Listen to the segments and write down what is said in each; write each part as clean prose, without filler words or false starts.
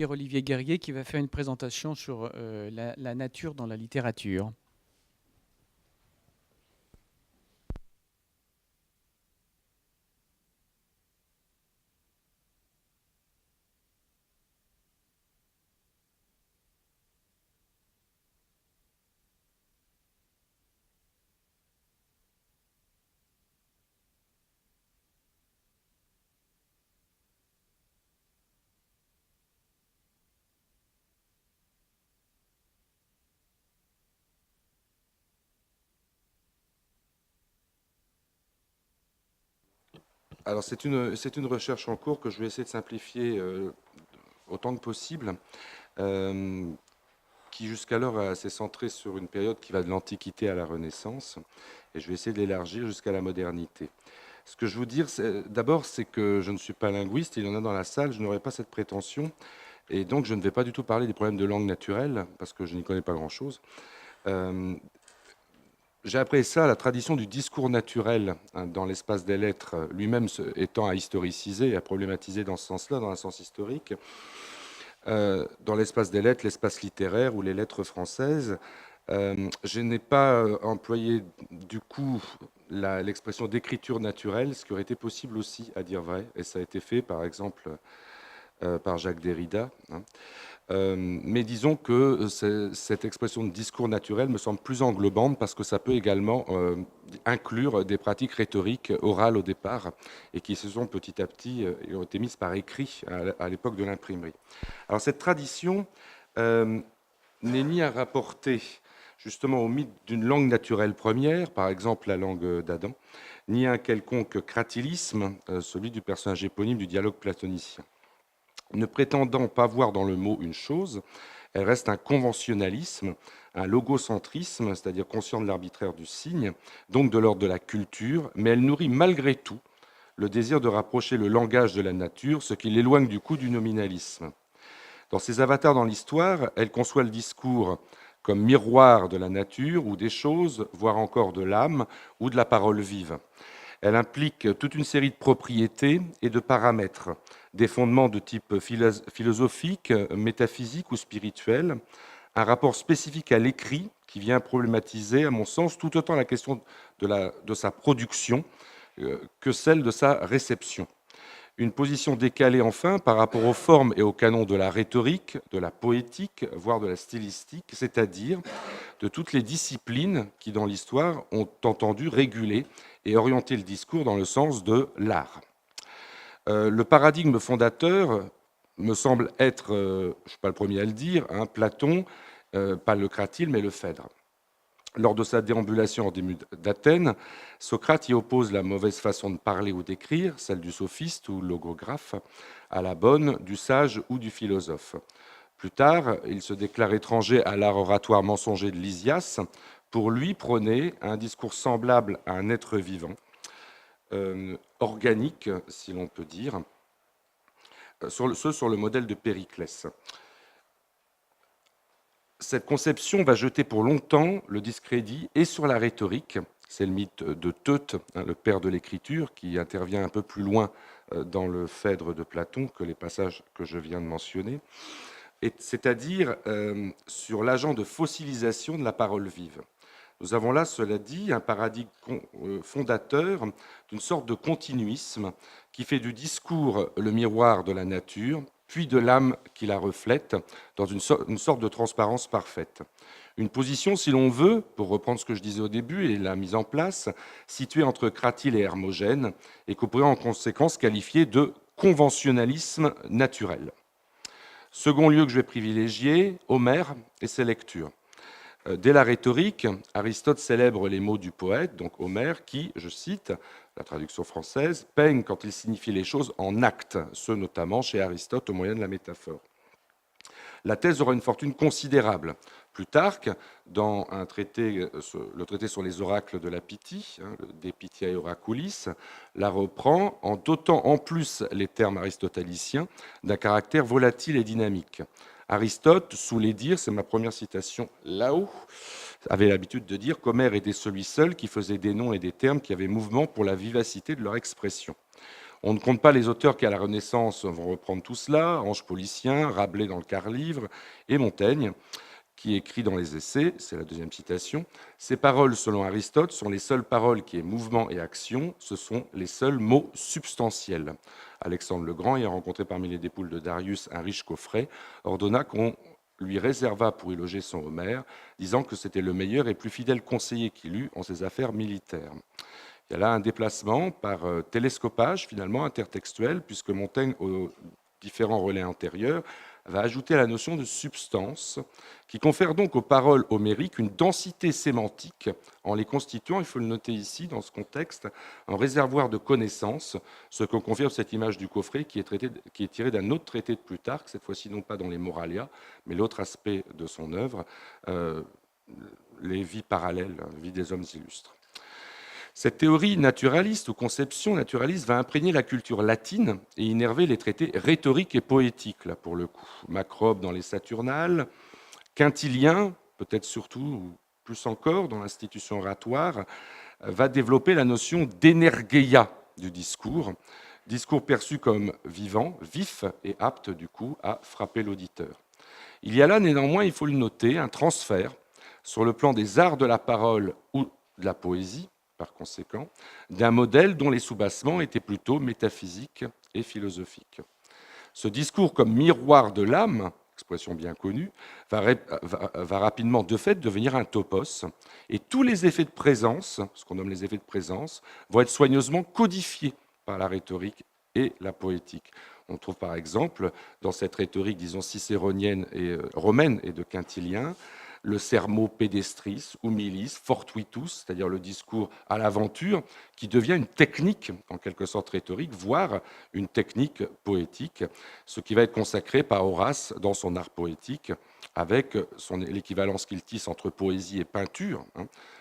Olivier Guerrier qui va faire une présentation sur la nature dans la littérature. Alors c'est une recherche en cours que je vais essayer de simplifier autant que possible, euh, qui jusqu'alors s'est centrée sur une période qui va de l'Antiquité à la Renaissance, et je vais essayer de l'élargir jusqu'à la modernité. Ce que je veux dire, d'abord, c'est que je ne suis pas linguiste, il y en a dans la salle, je n'aurai pas cette prétention, et donc je ne vais pas du tout parler des problèmes de langue naturelle, parce que je n'y connais pas grand-chose. Euh, J'ai appelé ça la tradition du discours naturel hein, dans l'espace des lettres, lui-même étant à historiciser et à problématiser dans ce sens-là, dans un sens historique. Dans l'espace des lettres, l'espace littéraire ou les lettres françaises, je n'ai pas employé du coup l'expression d'écriture naturelle, ce qui aurait été possible aussi à dire vrai, et ça a été fait par exemple par Jacques Derrida. Hein. Mais disons que cette expression de discours naturel me semble plus englobante parce que ça peut également inclure des pratiques rhétoriques orales au départ et qui se sont petit à petit ont été mises par écrit à l'époque de l'imprimerie. Alors cette tradition n'est ni à rapporter justement au mythe d'une langue naturelle première, par exemple la langue d'Adam, ni à un quelconque cratilisme, celui du personnage éponyme du dialogue platonicien. Ne prétendant pas voir dans le mot une chose, elle reste un conventionnalisme, un logocentrisme, c'est-à-dire conscient de l'arbitraire du signe, donc de l'ordre de la culture, mais elle nourrit malgré tout le désir de rapprocher le langage de la nature, ce qui l'éloigne du coup du nominalisme. Dans ses avatars dans l'histoire, elle conçoit le discours comme miroir de la nature ou des choses, voire encore de l'âme ou de la parole vive. Elle implique toute une série de propriétés et de paramètres, des fondements de type philosophique, métaphysique ou spirituel, un rapport spécifique à l'écrit qui vient problématiser, à mon sens, tout autant la question de sa production que celle de sa réception. Une position décalée enfin par rapport aux formes et aux canons de la rhétorique, de la poétique, voire de la stylistique, c'est-à-dire de toutes les disciplines qui, dans l'histoire, ont entendu réguler et orienter le discours dans le sens de l'art. Le paradigme fondateur me semble être, je ne suis pas le premier à le dire, hein, Platon, pas le Cratyle, mais le Phèdre. Lors de sa déambulation en début d'Athènes, Socrate y oppose la mauvaise façon de parler ou d'écrire, celle du sophiste ou logographe, à la bonne du sage ou du philosophe. Plus tard, il se déclare étranger à l'art oratoire mensonger de Lysias. Pour lui, prôner un discours semblable à un être vivant, organique, si l'on peut dire, sur le modèle de Périclès. Cette conception va jeter pour longtemps le discrédit et sur la rhétorique. C'est le mythe de Teute, hein, le père de l'écriture, qui intervient un peu plus loin dans le Phèdre de Platon que les passages que je viens de mentionner, c'est-à-dire sur l'agent de fossilisation de la parole vive. Nous avons là, cela dit, un paradigme fondateur d'une sorte de continuisme qui fait du discours le miroir de la nature, puis de l'âme qui la reflète, dans une sorte de transparence parfaite. Une position, si l'on veut, pour reprendre ce que je disais au début et la mise en place, située entre Cratyle et Hermogène, et qu'on pourrait en conséquence qualifier de conventionnalisme naturel. Second lieu que je vais privilégier, Homère et ses lectures. Dès la rhétorique, Aristote célèbre les mots du poète, donc Homère, qui, je cite la traduction française, peigne quand il signifie les choses en actes, ce notamment chez Aristote au moyen de la métaphore. La thèse aura une fortune considérable. Plutarque, dans un traité, le traité sur les oracles de la Pythie, hein, De Pythiae Oraculis, la reprend en dotant en plus les termes aristoteliciens d'un caractère volatile et dynamique. Aristote, sous les dires, c'est ma première citation là-haut, avait l'habitude de dire qu'Homère était celui seul qui faisait des noms et des termes qui avaient mouvement pour la vivacité de leur expression. On ne compte pas les auteurs qui, à la Renaissance, vont reprendre tout cela, Ange Policien, Rabelais dans le Quart-Livre et Montaigne, qui écrit dans les Essais, c'est la deuxième citation, « Ces paroles, selon Aristote, sont les seules paroles qui aient mouvement et action, ce sont les seuls mots substantiels. » Alexandre le Grand, ayant rencontré parmi les dépouilles de Darius un riche coffret, ordonna qu'on lui réserva pour y loger son Homère, disant que c'était le meilleur et plus fidèle conseiller qu'il eût en ses affaires militaires. Il y a là un déplacement par télescopage, finalement, intertextuel, puisque Montaigne, aux différents relais antérieurs, va ajouter la notion de substance, qui confère donc aux paroles homériques une densité sémantique, en les constituant, il faut le noter ici, dans ce contexte, un réservoir de connaissances, ce que confirme cette image du coffret qui est tirée d'un autre traité de Plutarque, cette fois-ci non pas dans les Moralia, mais l'autre aspect de son œuvre, les vies parallèles, vie des hommes illustres. Cette théorie naturaliste ou conception naturaliste va imprégner la culture latine et innerver les traités rhétoriques et poétiques, là pour le coup. Macrobe dans les Saturnales, Quintilien, peut-être surtout, ou plus encore, dans l'institution oratoire, va développer la notion d'énergeia du discours perçu comme vivant, vif et apte du coup à frapper l'auditeur. Il y a là néanmoins, il faut le noter, un transfert sur le plan des arts de la parole ou de la poésie, par conséquent, d'un modèle dont les soubassements étaient plutôt métaphysiques et philosophiques. Ce discours comme miroir de l'âme, expression bien connue, va rapidement de fait devenir un topos, et tous les effets de présence, ce qu'on nomme les effets de présence, vont être soigneusement codifiés par la rhétorique et la poétique. On trouve par exemple dans cette rhétorique, disons, cicéronienne et romaine et de Quintilien, le sermo pedestris, humilis, fortuitus, c'est-à-dire le discours à l'aventure, qui devient une technique, en quelque sorte rhétorique, voire une technique poétique, ce qui va être consacré par Horace dans son art poétique, avec l'équivalence qu'il tisse entre poésie et peinture,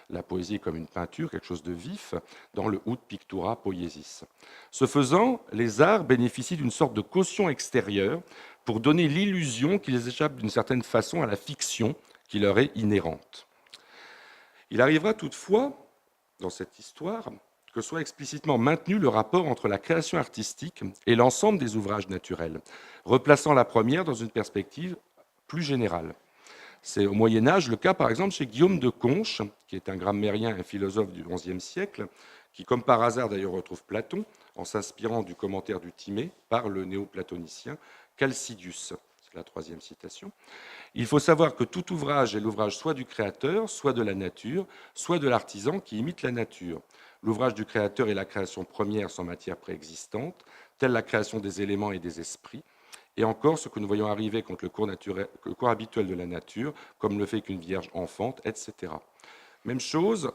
la poésie comme une peinture, quelque chose de vif, dans le Ut Pictura Poiesis. Ce faisant, les arts bénéficient d'une sorte de caution extérieure pour donner l'illusion qu'ils échappent d'une certaine façon à la fiction, qui leur est inhérente. Il arrivera toutefois, dans cette histoire, que soit explicitement maintenu le rapport entre la création artistique et l'ensemble des ouvrages naturels, replaçant la première dans une perspective plus générale. C'est au Moyen-Âge le cas, par exemple, chez Guillaume de Conches, qui est un grammairien et philosophe du XIe siècle, qui, comme par hasard d'ailleurs, retrouve Platon, en s'inspirant du commentaire du Timée par le néoplatonicien Chalcidius. C'est la troisième citation. Il faut savoir que tout ouvrage est l'ouvrage soit du créateur, soit de la nature, soit de l'artisan qui imite la nature. L'ouvrage du créateur est la création première sans matière préexistante, telle la création des éléments et des esprits, et encore ce que nous voyons arriver contre le cours habituel de la nature, comme le fait qu'une vierge enfante, etc. Même chose,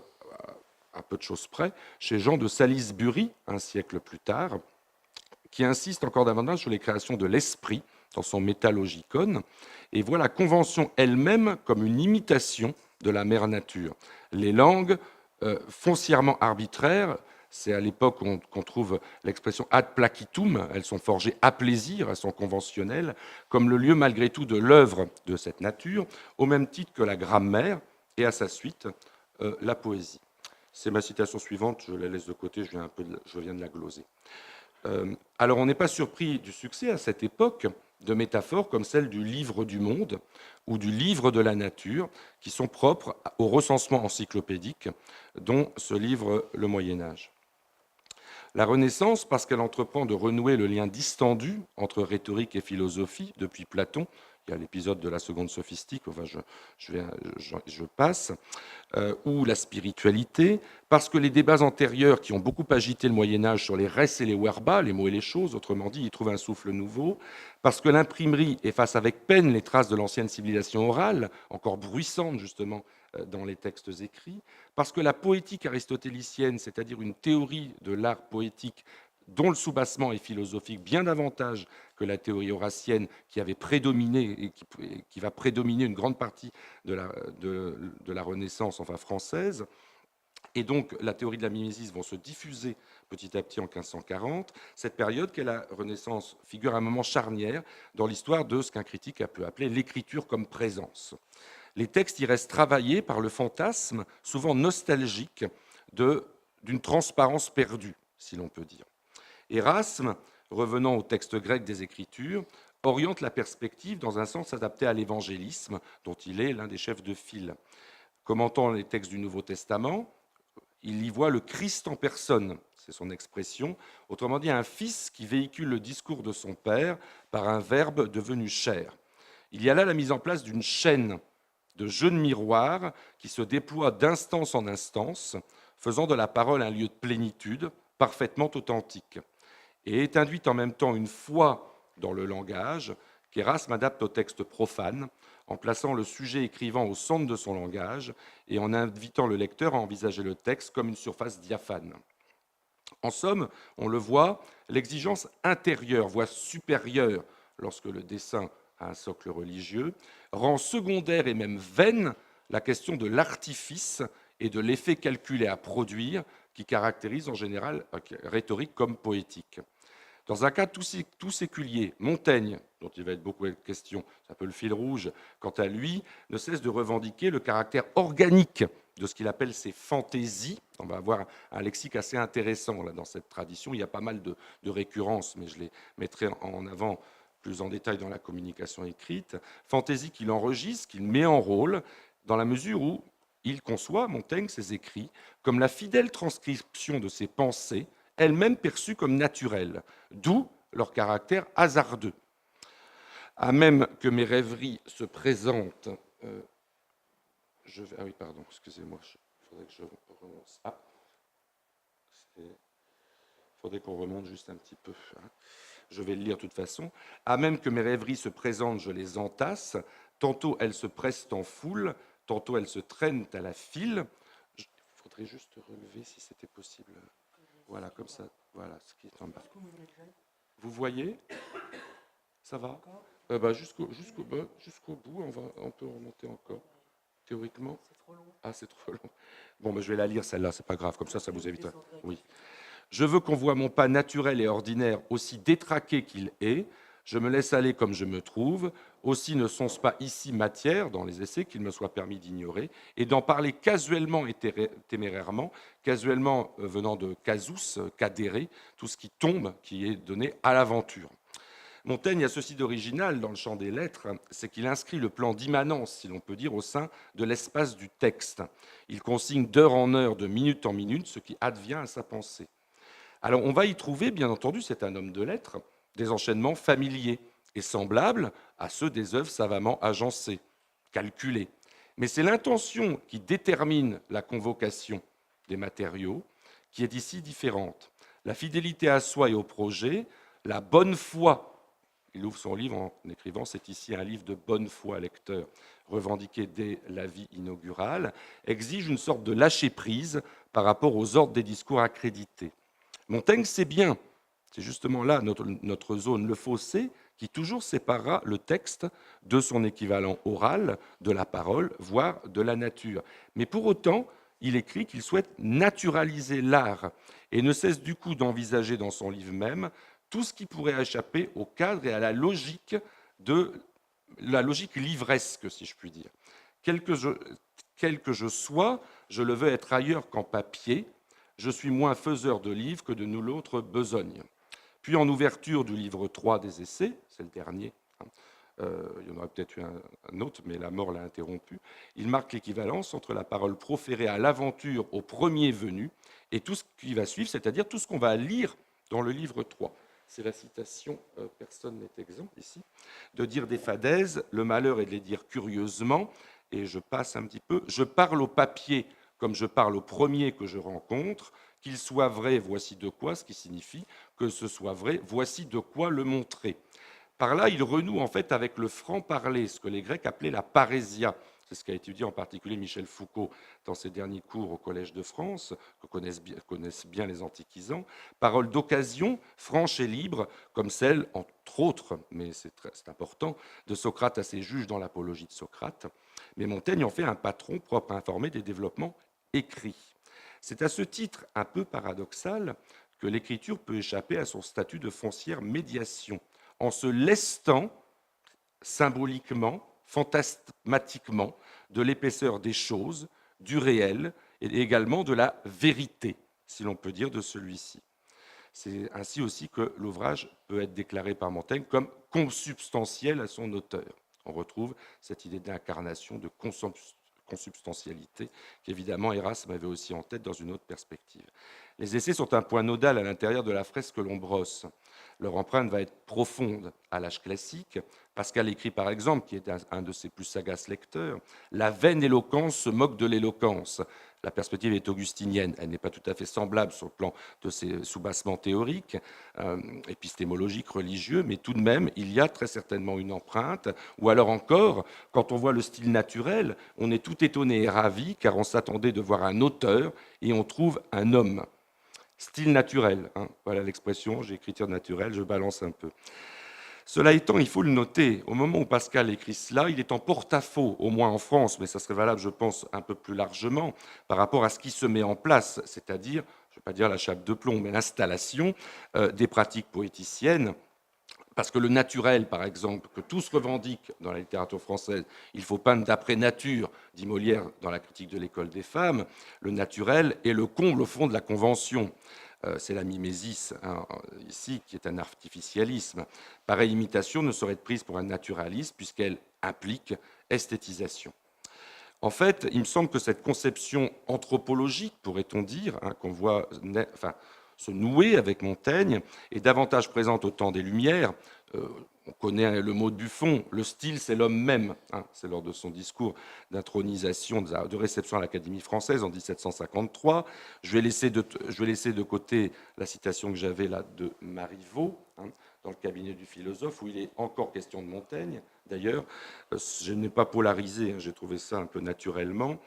à peu de choses près, chez Jean de Salisbury, un siècle plus tard, qui insiste encore davantage sur les créations de l'esprit, dans son Métallogicon, et voit la convention elle-même comme une imitation de la mère nature. Les langues foncièrement arbitraires, c'est à l'époque qu'on trouve l'expression ad placitum, elles sont forgées à plaisir, elles sont conventionnelles, comme le lieu malgré tout de l'œuvre de cette nature, au même titre que la grammaire, et à sa suite, la poésie. C'est ma citation suivante, je la laisse de côté, je viens de la gloser. Alors on n'est pas surpris du succès à cette époque de métaphores comme celle du livre du monde ou du livre de la nature, qui sont propres au recensement encyclopédique dont se livre le Moyen-Âge. La Renaissance, parce qu'elle entreprend de renouer le lien distendu entre rhétorique et philosophie depuis Platon, il y a l'épisode de la seconde sophistique, enfin je passe, ou la spiritualité, parce que les débats antérieurs qui ont beaucoup agité le Moyen-Âge sur les res et les verba, les mots et les choses, autrement dit, y trouvent un souffle nouveau, parce que l'imprimerie efface avec peine les traces de l'ancienne civilisation orale, encore bruissante justement dans les textes écrits, parce que la poétique aristotélicienne, c'est-à-dire une théorie de l'art poétique dont le soubassement est philosophique bien davantage que la théorie horacienne qui avait prédominé et qui va prédominer une grande partie de la Renaissance, enfin française, et donc la théorie de la mimésis vont se diffuser petit à petit en 1540, cette période qu'est la Renaissance figure à un moment charnière dans l'histoire de ce qu'un critique a pu appeler l'écriture comme présence. Les textes y restent travaillés par le fantasme, souvent nostalgique, d'une transparence perdue, si l'on peut dire. Erasme, revenant au texte grec des Écritures, oriente la perspective dans un sens adapté à l'évangélisme, dont il est l'un des chefs de file. Commentant les textes du Nouveau Testament, il y voit le Christ en personne, c'est son expression, autrement dit un fils qui véhicule le discours de son Père par un verbe devenu chair. Il y a là la mise en place d'une chaîne de jeux de miroirs qui se déploie d'instance en instance, faisant de la parole un lieu de plénitude parfaitement authentique. Et est induite en même temps une foi dans le langage qu'Erasme adapte au texte profane, en plaçant le sujet écrivant au centre de son langage et en invitant le lecteur à envisager le texte comme une surface diaphane. En somme, on le voit, l'exigence intérieure, voire supérieure, lorsque le dessin a un socle religieux, rend secondaire et même vaine la question de l'artifice et de l'effet calculé à produire qui caractérise en général rhétorique comme poétique. Dans un cas tout séculier, Montaigne, dont il va être beaucoup question, c'est un peu le fil rouge, quant à lui, ne cesse de revendiquer le caractère organique de ce qu'il appelle ses fantaisies. On va avoir un lexique assez intéressant là, dans cette tradition. Il y a pas mal de récurrences, mais je les mettrai en avant plus en détail dans la communication écrite. Fantaisie qu'il enregistre, qu'il met en rôle, dans la mesure où il conçoit, Montaigne, ses écrits, comme la fidèle transcription de ses pensées, elles-mêmes perçues comme naturelles, d'où leur caractère hasardeux. À même que mes rêveries se présentent... ah oui, pardon, excusez-moi, il faudrait que je remonte. Ah, il faudrait qu'on remonte juste un petit peu. Hein. Je vais le lire de toute façon. À même que mes rêveries se présentent, je les entasse. Tantôt elles se pressent en foule, tantôt elles se traînent à la file. Il faudrait juste relever si c'était possible. Voilà, comme ça. Voilà ce qui est en bas. Vous voyez? Ça va? Jusqu'au bout, on peut remonter encore. Théoriquement. C'est trop long. Ah, c'est trop long. Bon, je vais la lire celle-là, c'est pas grave. Comme ça vous évite. Oui. Je veux qu'on voit mon pas naturel et ordinaire, aussi détraqué qu'il est. Je me laisse aller comme je me trouve. Aussi ne sont-ce pas ici matière, dans les essais, qu'il me soit permis d'ignorer, et d'en parler casuellement et témérairement, casuellement venant de casus, cadere, tout ce qui tombe, qui est donné à l'aventure. Montaigne a ceci d'original dans le champ des lettres, c'est qu'il inscrit le plan d'immanence, si l'on peut dire, au sein de l'espace du texte. Il consigne d'heure en heure, de minute en minute, ce qui advient à sa pensée. Alors on va y trouver, bien entendu, c'est un homme de lettres, des enchaînements familiers et semblables à ceux des œuvres savamment agencées, calculées. Mais c'est l'intention qui détermine la convocation des matériaux qui est ici différente. La fidélité à soi et au projet, la bonne foi. Il ouvre son livre en écrivant « C'est ici un livre de bonne foi, lecteur », revendiqué dès la vie inaugurale, exige une sorte de lâcher-prise par rapport aux ordres des discours accrédités. Montaigne sait bien, c'est justement là notre zone, le fossé, qui toujours séparera le texte de son équivalent oral, de la parole, voire de la nature. Mais pour autant, il écrit qu'il souhaite naturaliser l'art et ne cesse du coup d'envisager dans son livre même tout ce qui pourrait échapper au cadre et à la logique livresque, si je puis dire. Quel que je sois, je le veux être ailleurs qu'en papier. Je suis moins faiseur de livres que de nulle autre besogne. Puis en ouverture du livre 3 des essais, c'est le dernier, il y en aurait peut-être eu un autre, mais la mort l'a interrompu, il marque l'équivalence entre la parole proférée à l'aventure au premier venu et tout ce qui va suivre, c'est-à-dire tout ce qu'on va lire dans le livre 3. C'est la citation, personne n'est exempt ici, de dire des fadaises, le malheur est de les dire curieusement, et je passe un petit peu, je parle au papier comme je parle au premier que je rencontre, qu'il soit vrai, voici de quoi, ce qui signifie que ce soit vrai, voici de quoi le montrer. Par là, il renoue en fait avec le franc-parler, ce que les Grecs appelaient la parésia. C'est ce qu'a étudié en particulier Michel Foucault dans ses derniers cours au Collège de France, que connaissent bien les antiquisants. Parole d'occasion, franche et libre, comme celle, entre autres, mais c'est important, de Socrate à ses juges dans l'apologie de Socrate. Mais Montaigne en fait un patron propre à informer des développements écrits. C'est à ce titre un peu paradoxal que l'écriture peut échapper à son statut de foncière médiation, en se lestant symboliquement, fantasmatiquement, de l'épaisseur des choses, du réel et également de la vérité, si l'on peut dire, de celui-ci. C'est ainsi aussi que l'ouvrage peut être déclaré par Montaigne comme consubstantiel à son auteur. On retrouve cette idée d'incarnation, de consubstantialité, qu'évidemment Erasme avait aussi en tête dans une autre perspective. Les essais sont un point nodal à l'intérieur de la fresque que l'on brosse. Leur empreinte va être profonde à l'âge classique. Pascal écrit par exemple, qui est un de ses plus sagaces lecteurs, « La vaine éloquence se moque de l'éloquence ». La perspective est augustinienne, elle n'est pas tout à fait semblable sur le plan de ses soubassements théoriques, épistémologiques, religieux, mais tout de même, il y a très certainement une empreinte. Ou alors encore, quand on voit le style naturel, on est tout étonné et ravi, car on s'attendait de voir un auteur et on trouve un homme. Style naturel, hein, voilà l'expression, j'ai écriture naturelle, je balance un peu. Cela étant, il faut le noter, au moment où Pascal écrit cela, il est en porte-à-faux, au moins en France, mais ça serait valable, je pense, un peu plus largement, par rapport à ce qui se met en place, c'est-à-dire, je ne vais pas dire la chape de plomb, mais l'installation des pratiques poéticiennes, parce que le naturel, par exemple, que tous revendiquent dans la littérature française, il faut peindre d'après nature, dit Molière dans la critique de l'école des femmes, le naturel est le comble au fond de la convention. C'est la mimésis, hein, ici, qui est un artificialisme. Pareille imitation ne saurait être prise pour un naturalisme, puisqu'elle implique esthétisation. En fait, il me semble que cette conception anthropologique, pourrait-on dire, hein, qu'on voit se nouer avec Montaigne, est davantage présente au temps des Lumières. On connaît le mot de Buffon, le style, c'est l'homme même. Hein, c'est lors de son discours d'intronisation, de réception à l'Académie française en 1753. Je vais laisser de côté la citation que j'avais là de Marivaux, hein, dans le cabinet du philosophe, où il est encore question de Montaigne. D'ailleurs, je n'ai pas polarisé, hein, j'ai trouvé ça un peu naturellement.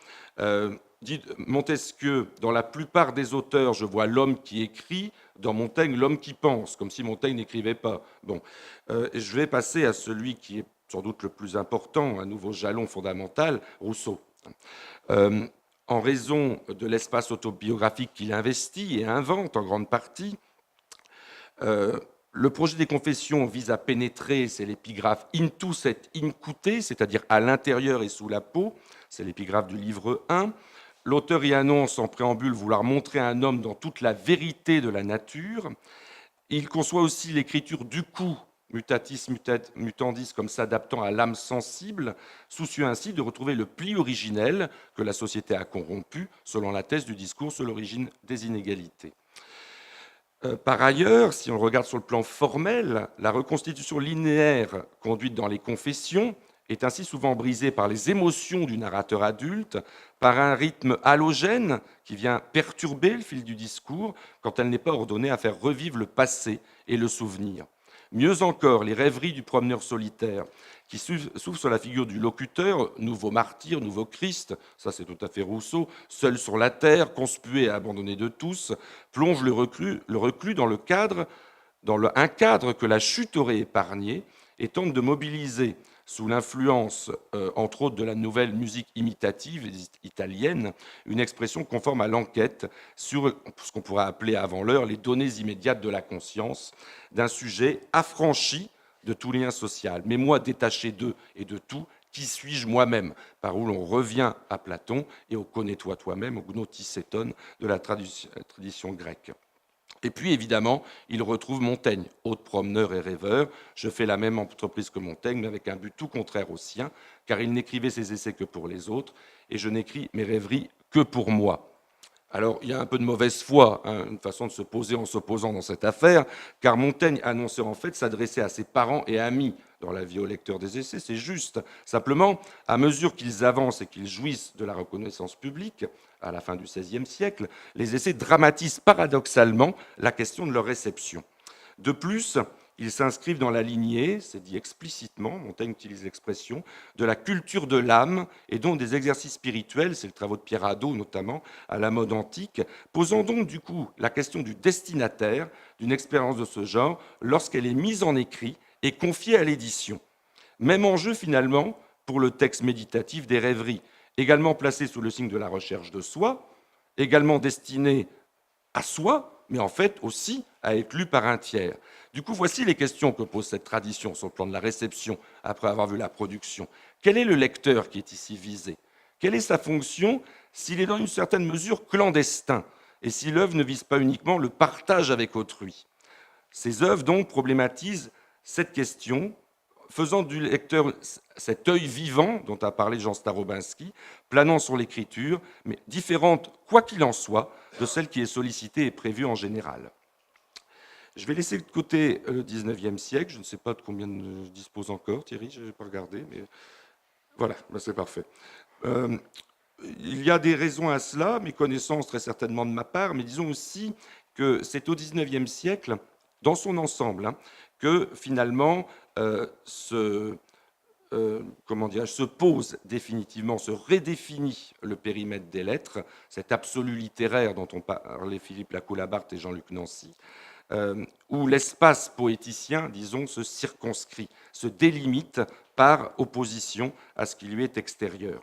Dit Montesquieu, dans la plupart des auteurs, je vois l'homme qui écrit, dans Montaigne, l'homme qui pense, comme si Montaigne n'écrivait pas. Bon, je vais passer à celui qui est sans doute le plus important, un nouveau jalon fondamental, Rousseau. En raison de l'espace autobiographique qu'il investit et invente en grande partie, le projet des Confessions vise à pénétrer, c'est l'épigraphe into cet incute, c'est-à-dire à l'intérieur et sous la peau, c'est l'épigraphe du livre 1. L'auteur y annonce en préambule vouloir montrer un homme dans toute la vérité de la nature. Il conçoit aussi l'écriture du coup, mutatis mutandis, comme s'adaptant à l'âme sensible, soucieux ainsi de retrouver le pli originel que la société a corrompu, selon la thèse du discours sur l'origine des inégalités. Par ailleurs, si on regarde sur le plan formel, la reconstitution linéaire conduite dans les Confessions est ainsi souvent brisée par les émotions du narrateur adulte, par un rythme halogène qui vient perturber le fil du discours quand elle n'est pas ordonnée à faire revivre le passé et le souvenir. Mieux encore, les rêveries du promeneur solitaire, qui s'ouvrent sur la figure du locuteur, nouveau martyr, nouveau Christ, ça c'est tout à fait Rousseau, seul sur la terre, conspué et abandonné de tous, plonge le reclus dans un cadre que la chute aurait épargné et tente de mobiliser sous l'influence, entre autres, de la nouvelle musique imitative italienne, une expression conforme à l'enquête sur ce qu'on pourrait appeler avant l'heure les données immédiates de la conscience d'un sujet affranchi de tout lien social. Mais moi, détaché d'eux et de tout, qui suis-je moi-même? Par où l'on revient à Platon et au connais-toi toi-même, au gnotisséton de la tradition grecque. Et puis, évidemment, il retrouve Montaigne, autre promeneur et rêveur. Je fais la même entreprise que Montaigne, mais avec un but tout contraire au sien, car il n'écrivait ses essais que pour les autres, et je n'écris mes rêveries que pour moi. Alors, il y a un peu de mauvaise foi, hein, une façon de se poser en s'opposant dans cette affaire, car Montaigne annonçait en fait s'adresser à ses parents et amis dans la vie au lecteur des essais, c'est juste. Simplement, à mesure qu'ils avancent et qu'ils jouissent de la reconnaissance publique, à la fin du XVIe siècle, les essais dramatisent paradoxalement la question de leur réception. De plus, ils s'inscrivent dans la lignée, c'est dit explicitement, Montaigne utilise l'expression, de la culture de l'âme et donc des exercices spirituels, c'est le travail de Pierre Hadot notamment, à la mode antique, posant donc du coup la question du destinataire d'une expérience de ce genre lorsqu'elle est mise en écrit et confiée à l'édition. Même enjeu finalement pour le texte méditatif des rêveries, également placé sous le signe de la recherche de soi, également destiné à soi, mais en fait aussi à être lu par un tiers. Du coup, voici les questions que pose cette tradition sur le plan de la réception, après avoir vu la production. Quel est le lecteur qui est ici visé? Quelle est sa fonction s'il est dans une certaine mesure clandestin? et si l'œuvre ne vise pas uniquement le partage avec autrui. Ces œuvres, donc, problématisent cette question, faisant du lecteur cet œil vivant dont a parlé Jean Starobinski, planant sur l'écriture, mais différente, quoi qu'il en soit, de celle qui est sollicitée et prévue en général. Je vais laisser de côté le 19e siècle. Je ne sais pas de combien je dispose encore, Thierry, je n'ai pas regardé, mais voilà, c'est parfait. Il y a des raisons à cela, mes connaissances très certainement de ma part, mais disons aussi que c'est au 19e siècle, dans son ensemble, que finalement se pose définitivement, se redéfinit le périmètre des lettres, cet absolu littéraire dont ont parlé Philippe Lacoue-Labarthe et Jean-Luc Nancy, où l'espace poéticien, disons, se circonscrit, se délimite par opposition à ce qui lui est extérieur.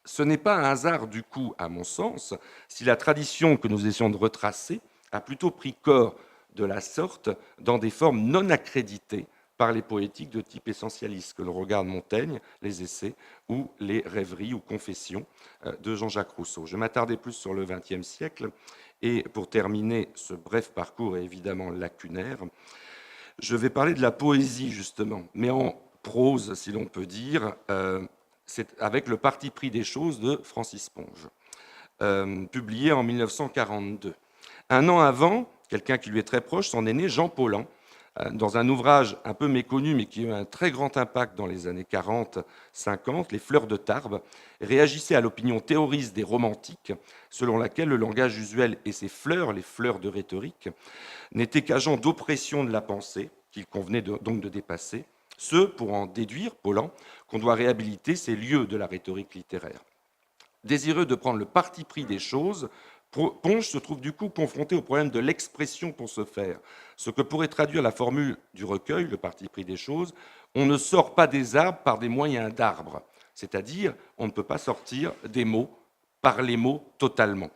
Ce n'est pas un hasard, du coup, à mon sens, si la tradition que nous essayons de retracer a plutôt pris corps de la sorte dans des formes non accréditées par les poétiques de type essentialiste, que l'on regarde Montaigne, les essais, ou les rêveries ou confessions de Jean-Jacques Rousseau. Je vais m'attarder plus sur le XXe siècle, et pour terminer, ce bref parcours est évidemment lacunaire. Je vais parler de la poésie, justement, mais en prose, si l'on peut dire, c'est avec le parti pris des choses de Francis Ponge, publié en 1942. Un an avant, quelqu'un qui lui est très proche, son aîné Jean Paulhan, dans un ouvrage un peu méconnu, mais qui a eu un très grand impact dans les années 40-50, Les Fleurs de Tarbes, réagissait à l'opinion théoriste des romantiques, selon laquelle le langage usuel et ses fleurs, les fleurs de rhétorique, n'étaient qu'agents d'oppression de la pensée, qu'il convenait donc de dépasser, ce pour en déduire, Paulhan, qu'on doit réhabiliter ces lieux de la rhétorique littéraire. Désireux de prendre le parti pris des choses, Ponge se trouve du coup confronté au problème de l'expression pour ce faire, ce que pourrait traduire la formule du recueil, le parti pris des choses, on ne sort pas des arbres par des moyens d'arbres, c'est-à-dire on ne peut pas sortir des mots par les mots totalement.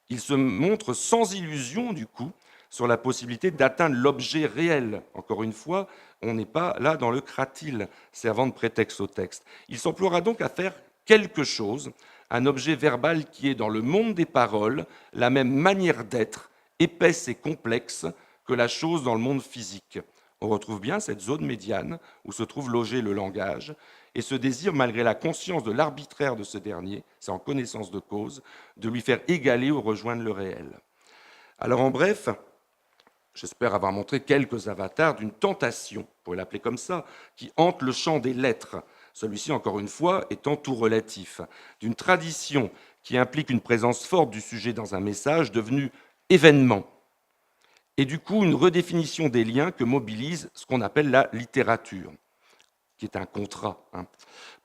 Il se montre sans illusion du coup sur la possibilité d'atteindre l'objet réel. Encore une fois, on n'est pas là dans le cratyle servant de prétexte au texte. Il s'emploiera donc à faire quelque chose, un objet verbal qui est dans le monde des paroles la même manière d'être, épaisse et complexe, que la chose dans le monde physique. On retrouve bien cette zone médiane où se trouve logé le langage et ce désir, malgré la conscience de l'arbitraire de ce dernier, c'est en connaissance de cause, de lui faire égaler ou rejoindre le réel. Alors en bref, j'espère avoir montré quelques avatars d'une tentation, pour l'appeler comme ça, qui hante le champ des lettres, celui-ci, encore une fois, étant tout relatif, d'une tradition qui implique une présence forte du sujet dans un message devenu événement, et du coup une redéfinition des liens que mobilise ce qu'on appelle la littérature, qui est un contrat.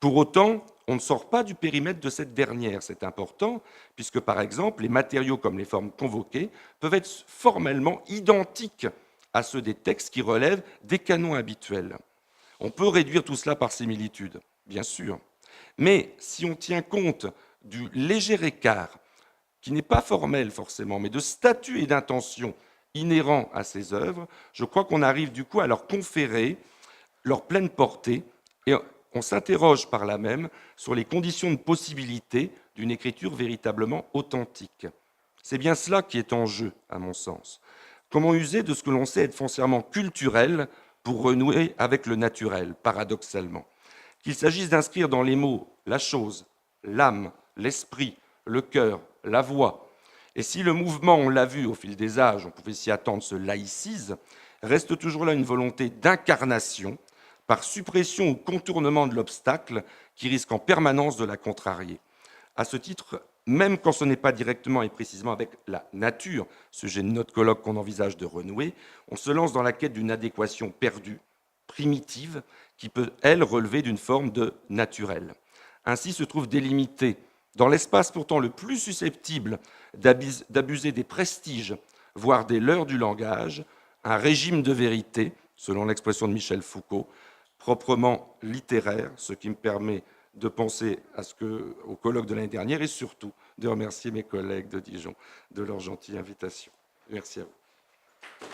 Pour autant, on ne sort pas du périmètre de cette dernière, c'est important, puisque par exemple, les matériaux comme les formes convoquées peuvent être formellement identiques à ceux des textes qui relèvent des canons habituels. On peut réduire tout cela par similitude, bien sûr, mais si on tient compte du léger écart, qui n'est pas formel forcément, mais de statut et d'intention inhérents à ces œuvres, je crois qu'on arrive du coup à leur conférer leur pleine portée, et on s'interroge par là même sur les conditions de possibilité d'une écriture véritablement authentique. C'est bien cela qui est en jeu, à mon sens. Comment user de ce que l'on sait être foncièrement culturel pour renouer avec le naturel, paradoxalement. Qu'il s'agisse d'inscrire dans les mots la chose, l'âme, l'esprit, le cœur, la voix, et si le mouvement, on l'a vu au fil des âges, on pouvait s'y attendre, se laïcise, reste toujours là une volonté d'incarnation, par suppression ou contournement de l'obstacle qui risque en permanence de la contrarier. À ce titre, même quand ce n'est pas directement et précisément avec la nature, sujet de notre colloque qu'on envisage de renouer, on se lance dans la quête d'une adéquation perdue, primitive, qui peut, elle, relever d'une forme de naturel. Ainsi se trouve délimité, dans l'espace pourtant le plus susceptible d'abuser des prestiges, voire des leurres du langage, un régime de vérité, selon l'expression de Michel Foucault, proprement littéraire, ce qui me permet de penser au colloque de l'année dernière et surtout de remercier mes collègues de Dijon de leur gentille invitation. Merci à vous.